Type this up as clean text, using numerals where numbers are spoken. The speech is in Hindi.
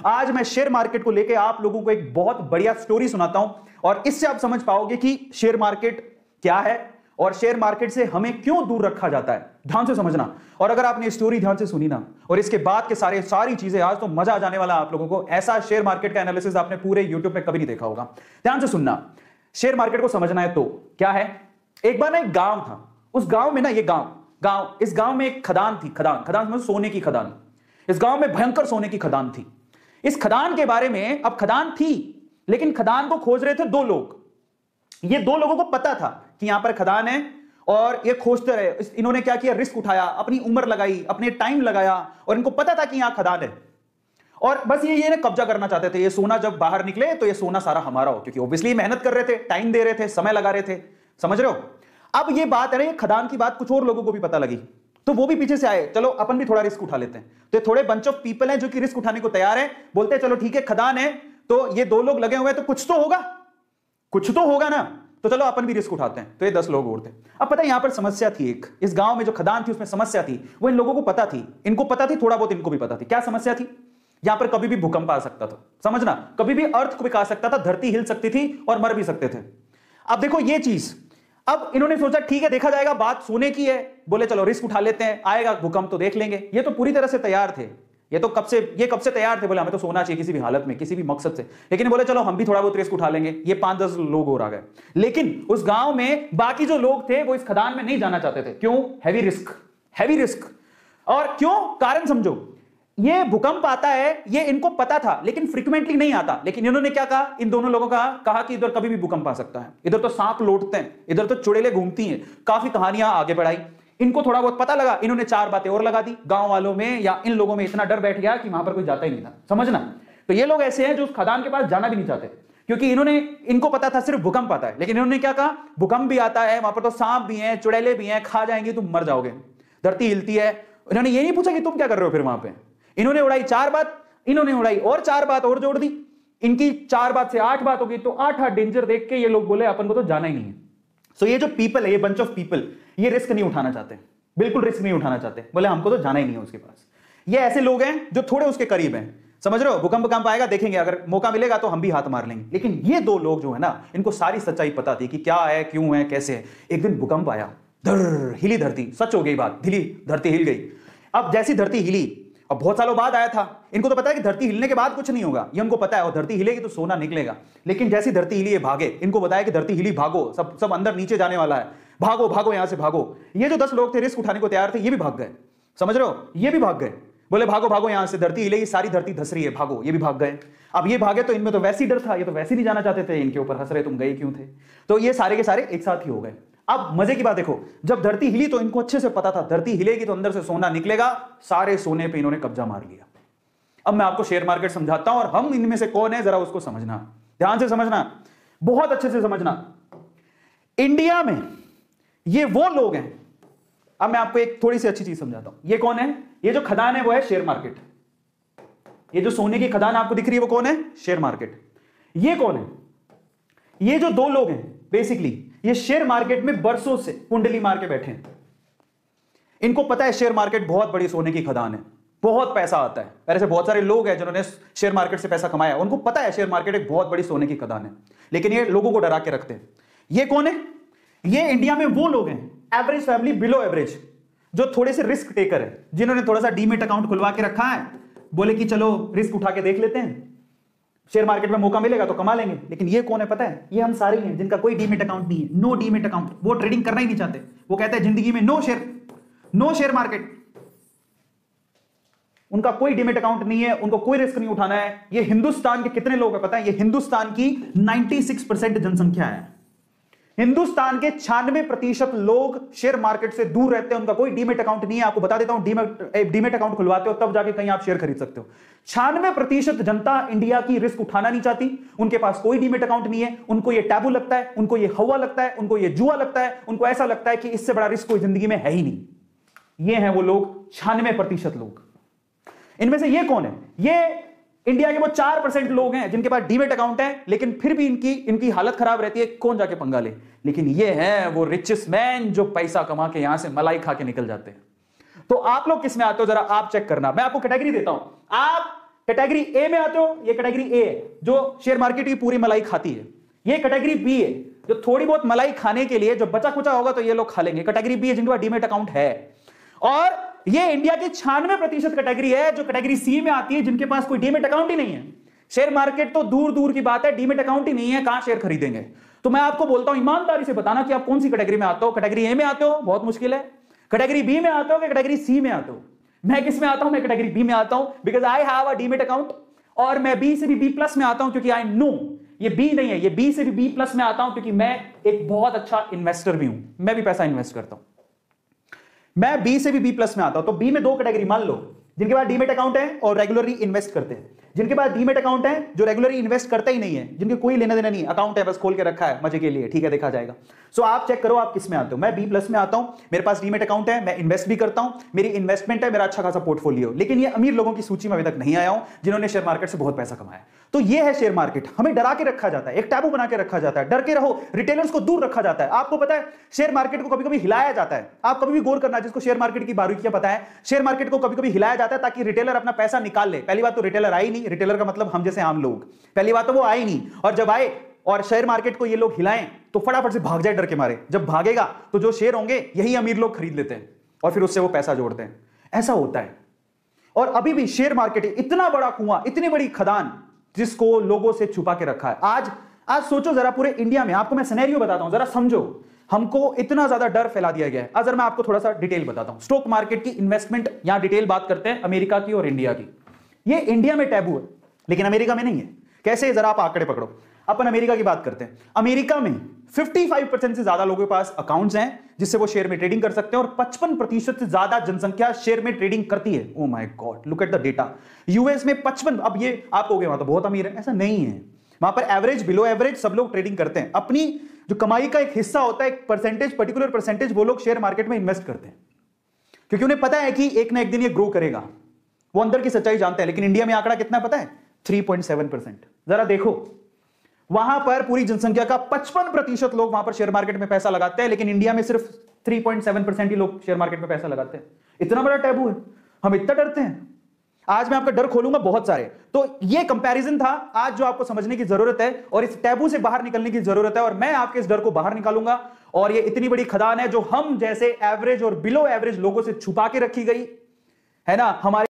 आज मैं शेयर मार्केट को लेकर आप लोगों को एक बहुत बढ़िया स्टोरी सुनाता हूं और इससे आप समझ पाओगे कि शेयर मार्केट क्या है और शेयर मार्केट से हमें क्यों दूर रखा जाता है। ध्यान से समझना। और अगर आपने स्टोरी ध्यान से सुनी ना और इसके बाद के सारी चीजें, आज तो मजा आ जाने वाला आप लोगों को। ऐसा शेयर मार्केट का एनालिसिस आपने पूरे यूट्यूब में कभी नहीं देखा होगा। ध्यान से सुनना। शेयर मार्केट को समझना है तो क्या है। एक बार ना एक गांव था। उस गांव में ना इस गांव में एक खदान थी। खदान मतलब सोने की खदान। इस गांव में भयंकर सोने की खदान थी। इस खदान के बारे में, अब खदान थी लेकिन खदान को खोज रहे थे दो लोग। ये दो लोगों को पता था कि यहां पर खदान है और ये खोजते रहे। इन्होंने क्या किया, रिस्क उठाया, अपनी उम्र लगाई, अपने टाइम लगाया और इनको पता था कि यहां खदान है और बस ये ना कब्जा करना चाहते थे। ये सोना जब बाहर निकले तो ये सोना सारा हमारा हो, क्योंकि ऑब्वियसली मेहनत कर रहे थे, टाइम दे रहे थे, समय लगा रहे थे। समझ रहे हो। अब ये बात है ना, ये खदान की बात कुछ और लोगों को भी पता लगी तो वो भी पीछे से आए, चलो अपन भी थोड़ा रिस्क उठा लेते हैं। तो थोड़े बंच ऑफ पीपल हैं जो कि रिस्क उठाने को तैयार हैं। बोलते हैं चलो ठीक है, खदान है तो ये दो लोग लगे हुए हैं तो कुछ तो होगा ना, तो चलो अपन भी रिस्क उठाते हैं। तो ये 10 लोग और थे। अब पता है यहां पर समस्या थी एक, इस गांव में जो खदान थी उसमें समस्या थी। वो इन लोगों को पता थी, इनको पता थी, थोड़ा बहुत इनको भी पता थी। क्या समस्या थी। यहां पर कभी भी भूकंप आ सकता था। समझना, कभी भी अर्थक्वेक आ सकता था, धरती हिल सकती थी और मर भी सकते थे। अब देखो ये चीज, अब इन्होंने सोचा ठीक है देखा जाएगा, बात सोने की है, बोले चलो रिस्क उठा लेते हैं, आएगा भूकंप तो देख लेंगे। ये तो पूरी तरह से तैयार थे। ये कब से तैयार थे, बोले हमें तो सोना चाहिए किसी भी हालत में, किसी भी मकसद से। लेकिन बोले चलो हम भी थोड़ा बहुत रिस्क उठा लेंगे। ये 5-10 लोग और आ गए। लेकिन उस गांव में बाकी जो लोग थे वो इस खदान में नहीं जाना चाहते थे। क्यों। Heavy risk. और क्यों, कारण समझो। ये भूकंप आता है ये इनको पता था लेकिन फ्रीक्वेंटली नहीं आता। लेकिन इन्होंने क्या कहा, इन दोनों लोगों का कहा कि इधर कभी भी भूकंप आ सकता है, इधर तो सांप लौटते हैं, इधर तो चुड़ैलें घूमती हैं। काफी कहानियां आगे बढ़ाई। इनको थोड़ा बहुत पता लगा, इन्होंने 4 बातें और लगा दी। गांव वालों में या इन लोगों में इतना डर बैठ गया कि वहां पर कोई जाता ही नहीं था। समझना। तो ये लोग ऐसे हैं जो उस खदान के पास जाना भी नहीं चाहते, क्योंकि इनको पता था सिर्फ भूकंप आता है। लेकिन इन्होंने क्या कहा, भूकंप भी आता है, वहां पर तो सांप भी हैं, चुड़ैलें भी हैं, खा जाएंगे, तुम मर जाओगे, धरती हिलती है। इन्होंने ये नहीं पूछा कि तुम क्या कर रहे हो फिर वहां पे। इन्होंने उड़ाई 4 बात, इन्होंने उड़ाई और 4 बात और जोड़ दी। इनकी 4 बात से 8 बात होगी, तो 8 डेंजर देख के ये लोग बोले अपन को तो जाना ही नहीं है। सो ये जो पीपल है, ये बंच ऑफ पीपल, ये रिस्क नहीं उठाना चाहते, बिल्कुल रिस्क नहीं उठाना चाहते। बोले हमको तो जाना ही नहीं है उसके पास। ये ऐसे लोग हैं जो थोड़े उसके करीब हैं। समझ रहे हो। भूकंप आएगा देखेंगे, अगर मौका मिलेगा तो हम भी हाथ मार लेंगे। लेकिन ये 2 लोग जो है ना, इनको सारी सच्चाई पता थी कि क्या है, क्यों है, कैसे है। एक दिन भूकंप आया, हिली धरती, सच हो गई बात, धरती हिल गई। अब जैसी धरती हिली, अब बहुत सालों बाद आया था, इनको तो पता है कि धरती हिलने के बाद कुछ नहीं होगा, ये उनको पता है, और धरती हिलेगी तो सोना निकलेगा। लेकिन जैसी धरती हिली ये भागे, इनको बताया कि धरती हिली भागो, सब अंदर नीचे जाने वाला है, भागो यहां से भागो। ये जो 10 लोग थे रिस्क उठाने को तैयार थे, ये भी भाग गए। समझ रहे हो। ये भी भाग गए, बोले भागो यहां से, धरती हिलेगी, सारी धरती धस रही है, भागो। ये भी भाग गए। अब ये भागे तो इनमें तो वैसे ही डर था, ये तो वैसे नहीं जाना चाहते थे, इनके ऊपर हंस रहे तुम गए क्यों थे। तो ये सारे के सारे एक साथ ही हो गए। अब मजे की बात देखो, जब धरती हिली तो इनको अच्छे से पता था धरती हिलेगी तो अंदर से सोना निकलेगा। सारे सोने पे इन्होंने कब्जा मार लिया। अब मैं आपको शेयर मार्केट समझाता हूं और हम इनमें से कौन है जरा उसको समझना, ध्यान से समझना, बहुत अच्छे से समझना। इंडिया में ये वो लोग हैं। अब मैं आपको एक थोड़ी सी अच्छी चीज समझाता हूं। ये कौन है, ये जो खदान है वो है शेयर मार्केट। ये जो सोने की खदान आपको दिख रही है वो कौन है, शेयर मार्केट। ये कौन है, ये जो 2 लोग हैं बेसिकली ये शेयर मार्केट में बरसों से कुंडली मार के बैठे हैं। इनको पता है शेयर मार्केट बहुत बड़ी सोने की खदान है, बहुत पैसा आता है। ऐसे बहुत सारे लोग हैं जिन्होंने शेयर मार्केट से पैसा कमाया, उनको पता है शेयर मार्केट एक बहुत बड़ी सोने की खदान है। लेकिन ये लोगों को डरा के रखते हैं। ये कौन है, ये इंडिया में वो लोग हैं, एवरेज फैमिली, बिलो एवरेज, जो थोड़े से रिस्क टेकर है, जिन्होंने थोड़ा सा डीमेट अकाउंट खुलवा के रखा है। बोले कि चलो रिस्क उठा के देख लेते हैं, शेयर मार्केट में मौका मिलेगा तो कमा लेंगे। लेकिन ये कौन है पता है, ये हम सारे हैं जिनका कोई डीमेट अकाउंट नहीं है, नो डीमेट अकाउंट। वो ट्रेडिंग करना ही नहीं चाहते। वो कहते हैं जिंदगी में नो शेयर मार्केट। उनका कोई डीमेट अकाउंट नहीं है, उनको कोई रिस्क नहीं उठाना है। ये हिंदुस्तान के कितने लोग हैं पता है, ये हिंदुस्तान की 96% जनसंख्या है। हिंदुस्तान के 96% लोग शेयर मार्केट से दूर रहते हैं, उनका कोई डीमेट अकाउंट नहीं है। आपको बता देता हूं, डीमेट अकाउंट खुलवाते हो तब जाके कहीं आप शेयर खरीद सकते हो। 96% जनता इंडिया की रिस्क उठाना नहीं चाहती, उनके पास कोई डीमेट अकाउंट नहीं है। उनको ये टैबू लगता है, उनको ये हवा लगता है, उनको ये जुआ लगता है, उनको ऐसा लगता है कि इससे बड़ा रिस्क कोई जिंदगी में है ही नहीं। ये हैं वो लोग, 96% लोग। इनमें से ये कौन है, ये इंडिया के वो 4% लोग हैं जिनके पास डीमेट अकाउंट है, लेकिन फिर भी इनकी हालत खराब रहती है, कौन जाके पंगा ले। लेकिन ये हैं वो रिचेस्ट मैन जो पैसा कमा के यहां से मलाई खा के निकल जाते हैं। तो आप लोग किस में आते हो जरा आप चेक करना। मैं आपको कैटेगरी देता हूं, आप कैटेगरी ए में आते हो, ये कैटेगरी ए है जो शेयर मार्केट की पूरी मलाई खाती है। ये कैटेगरी बी है जो थोड़ी बहुत मलाई खाने के लिए जो बचा कुचा होगा तो ये लोग खा लेंगे। कैटेगरी बी है जिनके पास डीमेट अकाउंट है। और ये इंडिया की 96% कैटेगरी है जो कैटेगरी सी में आती है, जिनके पास कोई डीमेट अकाउंट ही नहीं है। शेयर मार्केट तो दूर दूर की बात है, डीमेट अकाउंट ही नहीं है, कहां शेयर खरीदेंगे। तो मैं आपको बोलता हूं ईमानदारी से बताना कि आप कौन सी कैटेगरी में आते हो। कैटेगरी ए में आते हो, बहुत मुश्किल है। कैटेगरी बी में आते हो कि कैटेगरी सी में आते हो? मैं किस में आता हूं? मैं कैटेगरी बी में आता हूं, because I have a demat account. और मैं बी से भी बी प्लस में आता हूं क्योंकि आई नो ये बी नहीं है, ये बी से भी बी प्लस में आता हूं क्योंकि मैं एक बहुत अच्छा इन्वेस्टर भी हूं, मैं भी पैसा इन्वेस्ट करता हूं। मैं बी से भी बी प्लस में आता हूं। तो बी में दो कैटेगरी मान लो, जिनके पास डीमेट अकाउंट है और रेगुलरली इन्वेस्ट करते हैं, जिनके पास डीमेट अकाउंट है जो रेगुलरली इन्वेस्ट करते ही नहीं है, जिनके कोई लेना देना नहीं, अकाउंट है बस खोल के रखा है मजे के लिए, ठीक है देखा जाएगा। सो आप चेक करो आप किस में आते हो। मैं बी प्लस में आता हूं, मेरे पास डीमेट अकाउंट है, मैं इन्वेस्ट भी करता हूं, मेरी इन्वेस्टमेंट है, मेरा अच्छा खासा पोर्टफोलियो। लेकिन ये अमीर लोगों की सूची में अभी तक नहीं आया हूं जिन्होंने शेयर मार्केट से बहुत पैसा कमाया। तो ये है शेयर मार्केट। हमें डरा के रखा जाता है, एक टैबू बना के रखा जाता है, डर के रहो, रिटेलर्स को दूर रखा जाता है। आपको पता है शेयर मार्केट को कभी कभी हिलाया जाता है। आप कभी भी गौर करना, जिसको शेयर मार्केट की बारीकियां पता है, शेयर मार्केट को कभी कभी हिलाया जाता है ताकि रिटेलर अपना पैसा निकाल ले। पहली बात तो रिटेलर आई नहीं, रिटेलर का मतलब हम जैसे आम लोग, पहली बात तो वो आए नहीं। और जब आए और शेयर मार्केट को ये लोग हिलाएं तो फटाफट से भाग जाए डर के मारे। जब भागेगा तो जो शेयर होंगे यही अमीर लोग खरीद लेते हैं और फिर उससे वो पैसा जोड़ते हैं। ऐसा होता है। और अभी भी शेयर मार्केट इतना बड़ा कुआं, इतनी बड़ी खदान जिसको लोगों से छुपा के रखा है। आज सोचो जरा, पूरे इंडिया में, आपको मैं सिनेरियो बताता हूं, जरा समझो, हमको इतना ज्यादा डर फैला दिया गया है। अगर मैं आपको थोड़ा सा डिटेल बताता हूं, स्टॉक मार्केट की इन्वेस्टमेंट, यहां डिटेल बात करते हैं अमेरिका की और इंडिया की। ये इंडिया में टैबू है लेकिन अमेरिका में नहीं है। कैसे? जरा आप आंकड़े पकड़ो। अपन अमेरिका की बात करते हैं। अमेरिका में 55% से ज्यादा लोगों के पास अकाउंट्स हैं जिससे वो शेयर में ट्रेडिंग कर सकते हैं और 55% से ज्यादा जनसंख्या शेयर में ट्रेडिंग करती है। Oh my God, look at the data. US में 55, अब ये आप कहोगे वहां तो बहुत अमीर है, ऐसा नहीं है। वहां पर एवरेज, बिलो एवरेज सब लोग ट्रेडिंग करते हैं। अपनी जो कमाई का एक हिस्सा होता है, एक परसेंटेज, पर्टिकुलर परसेंटेज, वो लोग शेयर मार्केट में इन्वेस्ट करते हैं क्योंकि उन्हें पता है कि एक ना एक दिन ये ग्रो करेगा। वो अंदर की सच्चाई जानते हैं। लेकिन इंडिया में आंकड़ा कितना पता है? 3.7%। जरा देखो, वहां पर पूरी जनसंख्या का 55% लोग वहां पर शेयर मार्केट में पैसा लगाते हैं, लेकिन इंडिया में सिर्फ 3.7% ही लोग शेयर मार्केट में पैसा लगाते हैं। इतना बड़ा टैबू है, हम इतना डरते हैं। आज मैं आपका डर खोलूंगा बहुत सारे। तो ये कंपैरिजन था आज जो आपको समझने की जरूरत है और इस टैबू से बाहर निकलने की जरूरत है। और मैं आपके इस डर को बाहर निकालूंगा। और ये इतनी बड़ी खदान है जो हम जैसे एवरेज और बिलो एवरेज लोगों से छुपा के रखी गई है ना, हमारे